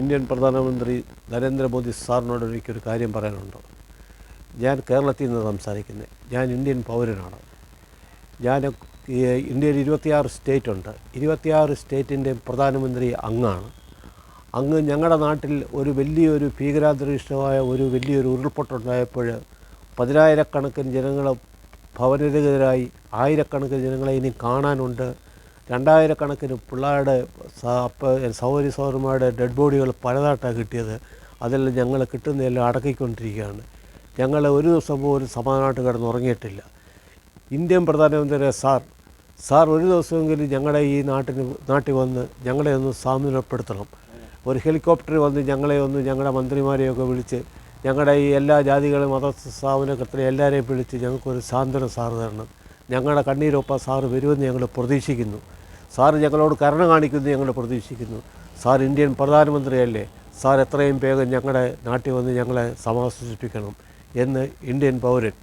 Indian പ്രധാനമന്ത്രി നരേന്ദ്രമോദി സാറിനോട് എനിക്കൊരു കാര്യം പറയാനുണ്ട്. ഞാൻ കേരളത്തിൽ നിന്ന് സംസാരിക്കുന്നത്. ഞാൻ ഇന്ത്യൻ പൗരനാണ്. ഇന്ത്യയിൽ 26 സ്റ്റേറ്റുണ്ട്. 26 സ്റ്റേറ്റിൻ്റെയും പ്രധാനമന്ത്രി അങ്ങാണ്. അങ്ങ് ഞങ്ങളുടെ നാട്ടിൽ വലിയൊരു ഭീകരാന്തരീക്ഷമായ വലിയൊരു ഉരുൾപൊട്ടുണ്ടായപ്പോൾ 10,000-കണക്കിന് ജനങ്ങൾ ഭവനരഹിതരായി, 1000-കണക്കിന് ജനങ്ങളെ ഇനി കാണാനുണ്ട്. 2,000-കണക്കിന് പിള്ളേരുടെ സഹോദരിമാരുടെ ഡെഡ് ബോഡികൾ പലതായിട്ടാണ് കിട്ടിയത്. അതെല്ലാം ഞങ്ങൾ കിട്ടുന്നതെല്ലാം അടക്കിക്കൊണ്ടിരിക്കുകയാണ്. ഞങ്ങൾ ഒരു ദിവസം പോലും സമാധാനമായിട്ട് കിടന്നുറങ്ങിയിട്ടില്ല. ഇന്ത്യൻ പ്രധാനമന്ത്രി സാർ ഒരു ദിവസമെങ്കിലും ഞങ്ങളുടെ ഈ നാട്ടിൽ വന്ന് ഞങ്ങളെ ഒന്ന് സാന്ത്വനപ്പെടുത്തണം. ഒരു ഹെലികോപ്റ്റർ വന്ന് ഞങ്ങളുടെ മന്ത്രിമാരെയൊക്കെ വിളിച്ച് ഞങ്ങളുടെ ഈ എല്ലാ ജാതികളും മതസ്ഥാപനത്തിലെ എല്ലാവരെയും വിളിച്ച് ഞങ്ങൾക്കൊരു സാന്ത്വനം സാറ് തരണം. ഞങ്ങളുടെ കണ്ണീരൊപ്പം സാറ് വരുമെന്ന് ഞങ്ങൾ പ്രതീക്ഷിക്കുന്നു. സാറ് ഞങ്ങളോട് കരുണ കാണിക്കുമെന്ന് ഞങ്ങൾ പ്രതീക്ഷിക്കുന്നു. സാർ ഇന്ത്യൻ പ്രധാനമന്ത്രിയല്ലേ, സാർ എത്രയും വേഗം ഞങ്ങളുടെ നാട്ടിൽ വന്ന് ഞങ്ങളെ സമാശ്വസിപ്പിക്കണം എന്ന് ഇന്ത്യൻ പൗരൻ